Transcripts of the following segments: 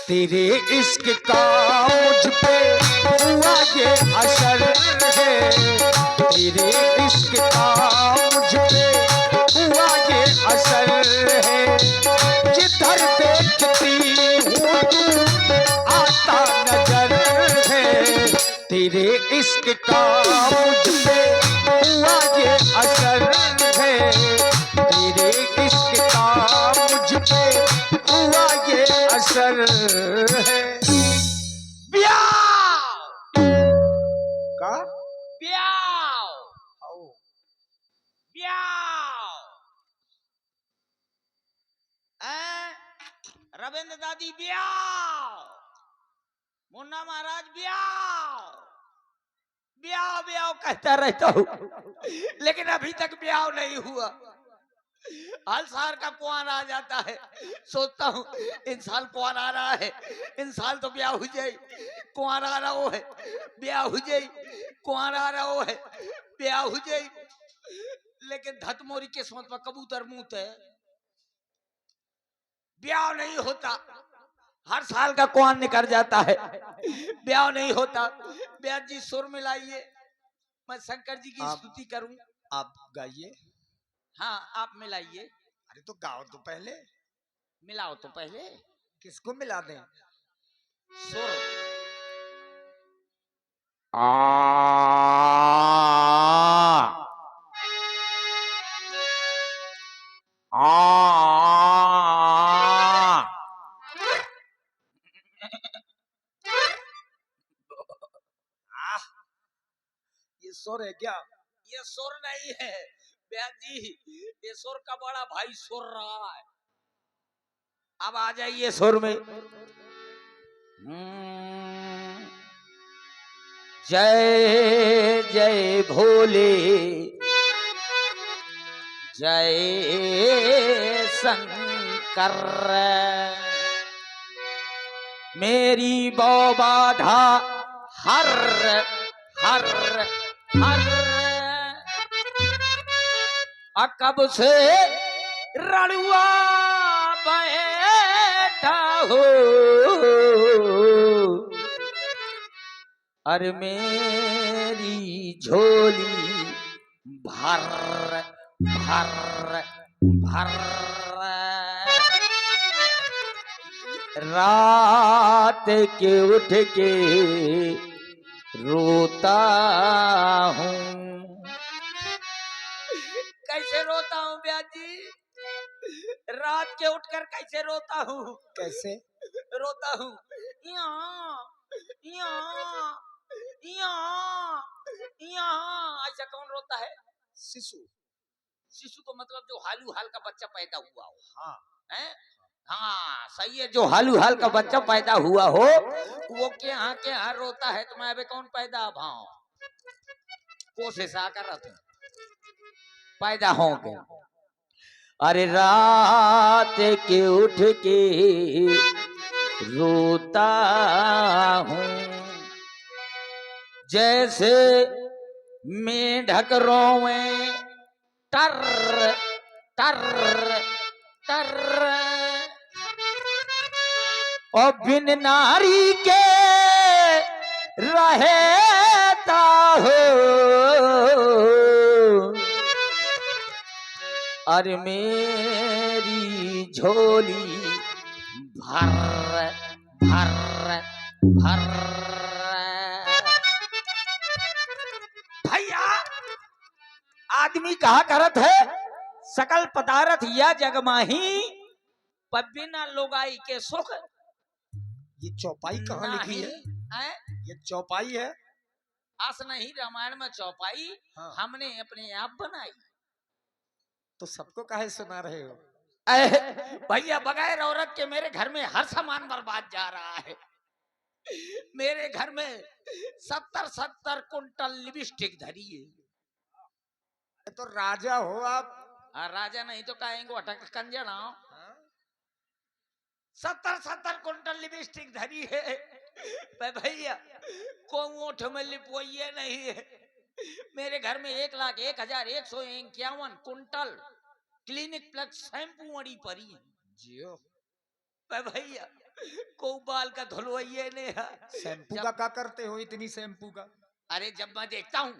तेरे इश्क का मुझ पे हुआ ये असर है, तेरे इश्क का मुझ पे हुआ ये असर है। जिधर देखती हूँ तू आता नजर है, तेरे इश्क का मुझ पे हुआ ये असर है, तेरे इश्क का मुझ पे हुआ ये असर है। ब्याह का ब्याह आओ ब्याह रविंद्र दादी ब्याह, मुन्ना महाराज ब्याह ब्याह ब्याह कहता रहता हूँ, लेकिन अभी तक ब्याह नहीं हुआ। हर साल का कुआं आ जाता है, सोचता हूँ इन साल कुआं आ रहा है, इन साल तो ब्याह हो जाए, कुआं आ रहा हो है ब्याह हो जाए, कुआं आ रहा हो है ब्याह हो जाए। लेकिन धतमोरी किस्मत पर कबूतर मुंह है, ब्याह नहीं होता। हर साल का कुआं निकल जाता है, ब्याह नहीं होता। ब्याह जी सुर मिलाइए, मैं शंकर जी की स्तुति करूं। आप गाइए। हाँ आप मिलाइए। अरे तो गाओ तो पहले। मिलाओ तो पहले। किसको मिला दें? सुर आ ये सुर है क्या? ये सुर नहीं है ब्याह जी, ये सुर का बड़ा भाई सुर रहा है। अब आ जाइए सुर में। जय जय भोले, जय शंकर, मेरी बाधा हर हर हर। कब से रणुआ बैठा हो, अरे मेरी झोली भर भर भर। रात के उठ के रोता हूँ। कैसे रोता हूँ ब्याह जी? रात के उठकर कैसे रोता हूँ? कैसे रोता हूँ? यहाँ यहाँ यहाँ यहाँ। ऐसा कौन रोता है? शिशु। शिशु तो मतलब जो हालू हाल का बच्चा पैदा हुआ हो। हाँ हैं? हाँ सही है, जो हालू हाल का बच्चा पैदा हुआ हो वो के यहाँ रोता है। तो मैं अबे कौन पैदा भाव कोशिश आकर पैदा हो गया। अरे रात के उठ के रोता हूँ, जैसे मेढक रोवे टर टर टर। और बिन नारी के रहता हो, अरे मेरी झोली भर भर भर। भैया आदमी कहा करत है सकल पदार्थ या जग माही, पर बिना लोगाई के सुख। ये चौपाई कहाँ लिखी है? ये चौपाई है? आस नहीं रामायण में चौपाई। हाँ। हमने अपने आप बनाई। तो सबको काहे सुना रहे हो? भैया बगैर औरत के मेरे घर में हर सामान बर्बाद जा रहा है। मेरे घर में 70-70 कुंटल लिपस्टिक धरी है। तो राजा हो आप। राजा नहीं तो कहेंगे अटक कंजना। 70-70 कुंटल लिपस्टिक धरी है भैया, को ओठ में लिपवाइए नहीं है। मेरे घर में 1,01,151 कुंटल क्लिनिक प्लस शैम्पू अड़ी पड़ी है। जियो भैया को बाल का धुलवाइए ने। शैम्पू का क्या करते हो इतनी शैम्पू का? अरे जब मैं देखता हूँ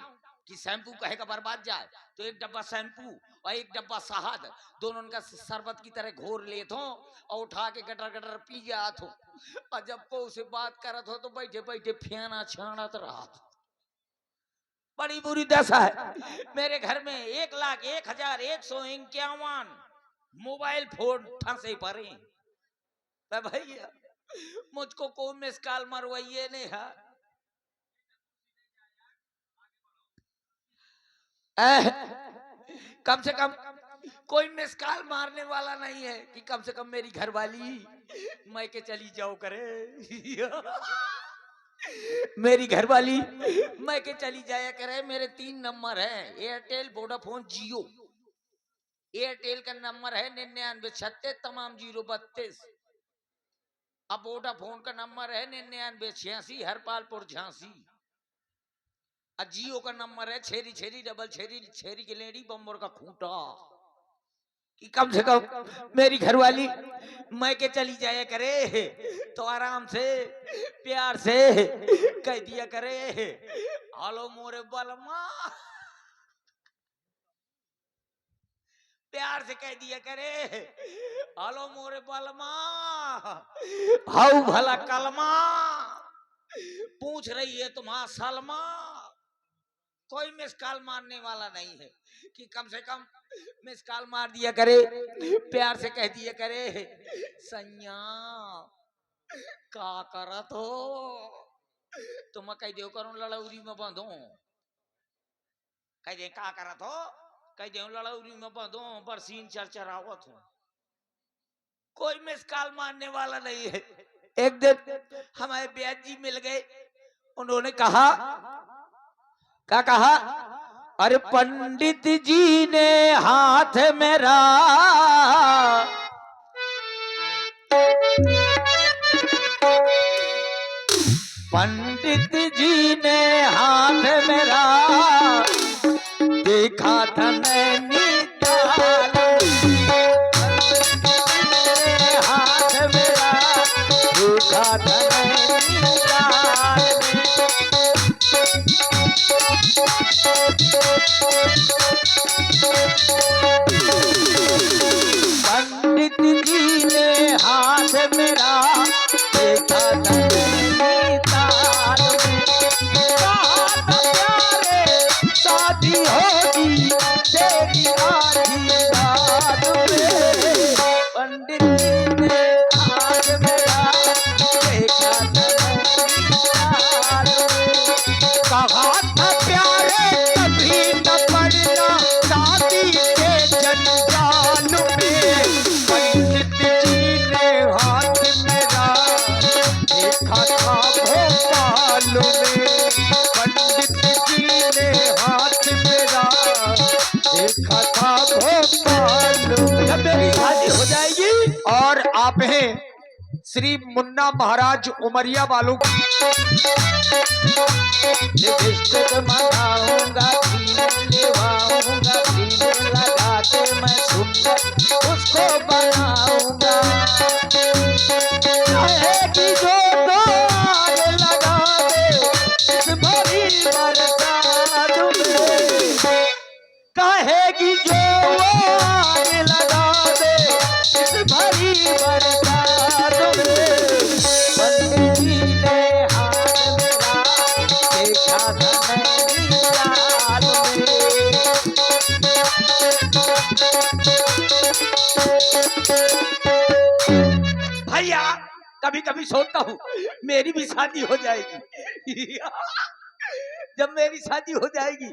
कि शैम्पू कहेगा बर्बाद जाए तो एक डब्बा शैम्पू और एक डब्बा शहद दोनों का शरबत की तरह घोर लेत हो और उठा के गटर गटर पी जात हो। और जब को उसे बात करत हो तो बैठे बैठे फेना छानत रहा। बड़ी बुरी दशा है। मेरे घर में 1,01,151 मोबाइल फोन फंसे पड़े। तो भैया मुझको कोई मिस कॉल मरवाइए नहीं है। कम से कम कोई मिस कॉल मारने वाला नहीं है कि कम से कम मेरी घरवाली मैं के चली जाओ करे। मेरी घरवाली मैं के चली जाया करे। मेरे 3 नंबर है, एयरटेल, वोडाफोन, जियो। एयरटेल का नंबर है 9936 तमाम 032। अब वोडाफोन का नंबर है 9986 हरपालपुर झांसी। और जियो का नंबर है छेरी छेरी डबल छेरी छेरी गिलेडी बम्बर का खूंटा। कि कम से कम मेरी घरवाली मैं के चली जाया करे तो आराम से प्यार से कह दिया करे, हेलो मोरे बलमा। प्यार से कह दिया करे, हेलो मोरे बलमा, हाउ भला कलमा, पूछ रही है तुम्हारा सलमा। कोई मिस कॉल मारने वाला नहीं है कि कम से कम मिस कॉल मार दिया करे, प्यार से कह दिया करे, सैया का करत हो। तो मैं कह दो करूं लड़ौरी में बंधो, कह दे का करत हो, कह दे लड़ौरी में बंधो बरसीन चरचरावत हो। कोई मिस कॉल मारने वाला नहीं है। एक दिन हमारे ब्याज जी मिल गए। उन्होंने कहा, क्या कहा? अरे पंडित जी ने हाथ मेरा पंडित जी ने हाथ मेरा देखा था नैनीताल। हाथ मेरा देखा था नैनीताल। पंडित जी ने हाथ मेरा देखा था नैनीताल में। कहा था प्यारे शादी होगी तेरी आशीर्वाद में। पंडित जी ने हाथ मेरा देखा था नैनीताल में। कहा था प्यारे कभी न पड़ना शादी के जंजाल में। पंडित जी ने हाथ मेरा देखा था भोपाल में। पंडित जी ने हाथ मेरा देखा था भोपाल में। जब मेरी शादी हो जाएगी और आप हैं श्री मुन्ना महाराज उमरिया वालों की लिपस्टिक मंगाऊंगा, क्रीम लेवाऊंगा, क्रीम लगा के मैं सुंदर उसको बनाऊंगा। कहेगी जो तो आग लगा दे इस भरी बरसात में। कहेगी जो आग लगा दे इस भरी बरसात में। पंडित जी ने हाथ मेरा देखा था नैनीताल में। भैया कभी कभी सोचता हूँ मेरी भी शादी हो जाएगी। जब मेरी शादी हो जाएगी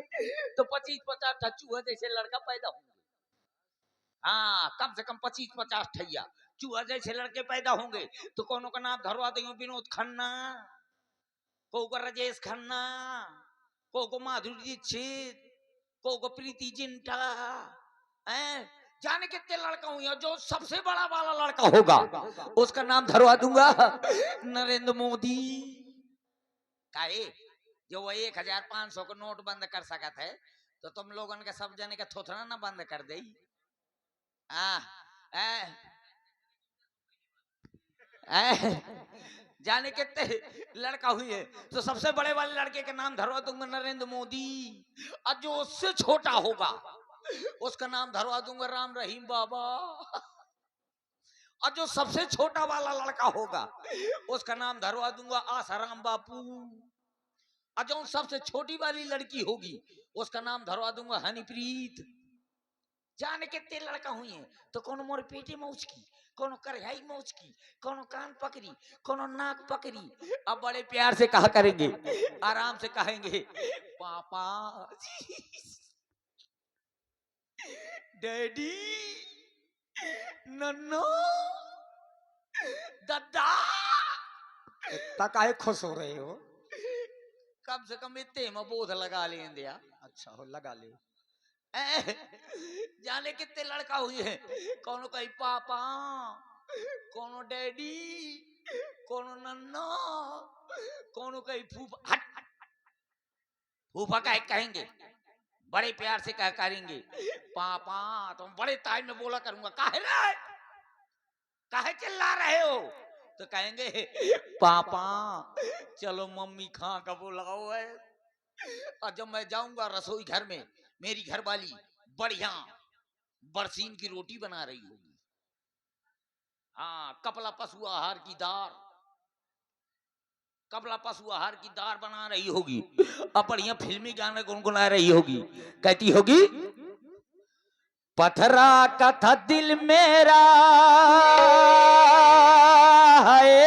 तो 25-50 चूहा जैसे लड़का पैदा होंगे। हाँ, कम से कम 25-50 ठैया चूहा जैसे लड़के पैदा होंगे। तो कोनो का नाम धरवा देंगे विनोद खन्ना, को राजेश खन्ना, को माधुरी दीक्षित, को प्रीति जिंटा। जाने कितने लड़का हुए। जो सबसे बड़ा वाला लड़का होगा उसका नाम धरवा दूंगा नरेंद्र मोदी। काहे जो वो 1,500 का नोट बंद कर सकत है तो तुम लोगन के सब जने का थोथना ना बंद कर दे। जाने कितने लड़का हुई है तो सबसे बड़े वाले लड़के का नाम धरवा दूंगा नरेंद्र मोदी, और जो उससे छोटा होगा उसका नाम धरवा दूंगा राम रहीम बाबा, और जो सबसे छोटा वाला लड़का होगा उसका नाम धरवा दूंगा आसाराम बापू, और जो सबसे छोटी वाली लड़की होगी उसका नाम धरवा दूंगा हनीप्रीत। जाने कितने लड़का हुई है तो कोनो मोर पेटी मौज की, कोनो करहाई मौज की, कोनो कान पकड़ी, कोनो नाक पकड़ी। अब बड़े प्यार से कहा करेंगे, आराम से कहेंगे पापा डैडी नन्नो दादा। इतना काहे खुश हो रहे हो? कम से कम इतने में बोध लगा लें दिया। अच्छा हो, लगा ले। जाने कितने लड़का हुई है, कोनो कही पापा, कोनो डैडी, कोनो नन्ना, कोनो कही फूफा। हट फूफा का कहेंगे, बड़े प्यार से कह करेंगे पापा। तुम बड़े टाइम में बोला करूंगा, काहे चिल्ला रहे हो? तो कहेंगे पापा चलो मम्मी खां का बुलाओ है। और जब मैं जाऊंगा रसोई घर में, मेरी घरवाली बढ़िया बरसीन की रोटी बना रही होगी, हाँ कपला पशु आहार की दाल, कपला पशु आहार की दाल बना रही होगी, और बढ़िया फिल्मी गाने गुनगुना रही होगी। कहती होगी पथरा का था दिल मेरा है,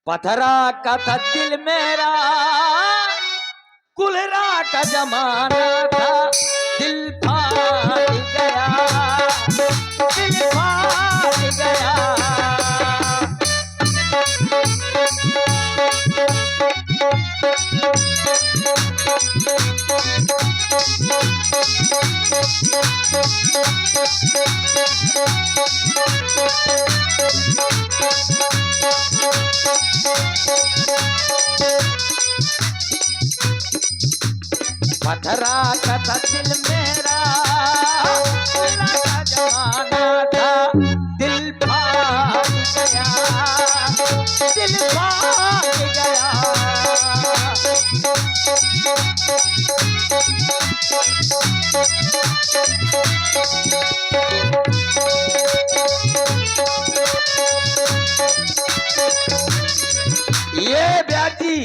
पथरा का था दिल मेरा, कुल्हरा का जमाना था, दिल फाट गया, दिल फाट गया। पथरा का था दिल मेरा, कुल्हरा का जमाना था, दिल फाट गया, दिल फाट गया। ये ब्याजी,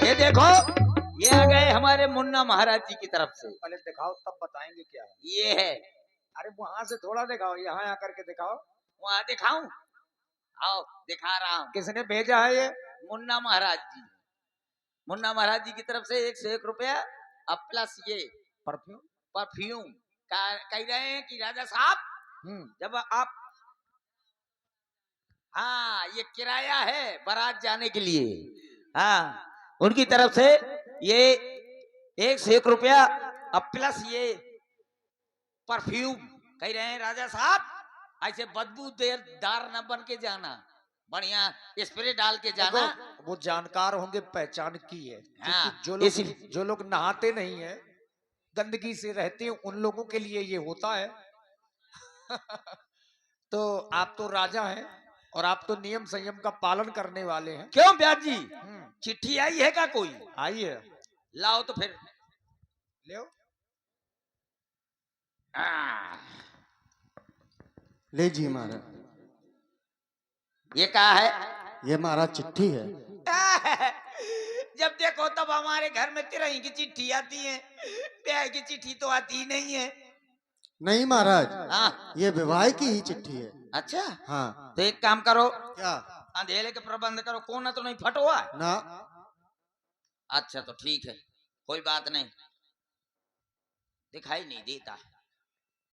ये देखो ये आ गए हमारे मुन्ना महाराज जी की तरफ से। पहले दिखाओ तब बताएंगे क्या है। ये है, अरे वहां से थोड़ा दिखाओ, यहाँ आकर के दिखाओ। वहां दिखाऊं? आओ दिखा रहा हूं। किसने भेजा है ये? मुन्ना महाराज जी, मुन्ना महाराज जी की तरफ से 101 रुपया अब प्लस ये परफ्यूम। परफ्यूम कह रहे हैं कि राजा साहब जब आप, हाँ ये किराया है बारात जाने के लिए, हाँ उनकी तरफ से ये 101 रुपया अब प्लस ये परफ्यूम। कह रहे हैं राजा साहब ऐसे बदबूदार न बन के जाना, बढ़िया स्प्रे डाल के जाना। वो जानकार होंगे, पहचान की है। हाँ, जो लोग नहाते नहीं है, गंदगी से रहते हैं, उन लोगों के लिए ये होता है। तो आप तो राजा हैं और आप तो नियम संयम का पालन करने वाले हैं। क्यों ब्याज जी, चिट्ठी आई है क्या कोई? आई है, लाओ तो फिर ले। ले जी महाराज। ये क्या है? ये महाराज चिट्ठी है। जब देखो तब हमारे घर में तिरही की चिट्ठी आती है, ब्याह की चिट्ठी तो आती ही नहीं है। नहीं महाराज, हाँ ये विवाह की ही चिट्ठी है। अच्छा हाँ, तो एक काम करो, क्या? अंधेरे के प्रबंध करो, कोना तो नहीं फट हुआ ना। अच्छा तो ठीक है, कोई बात नहीं, दिखाई नहीं देता है।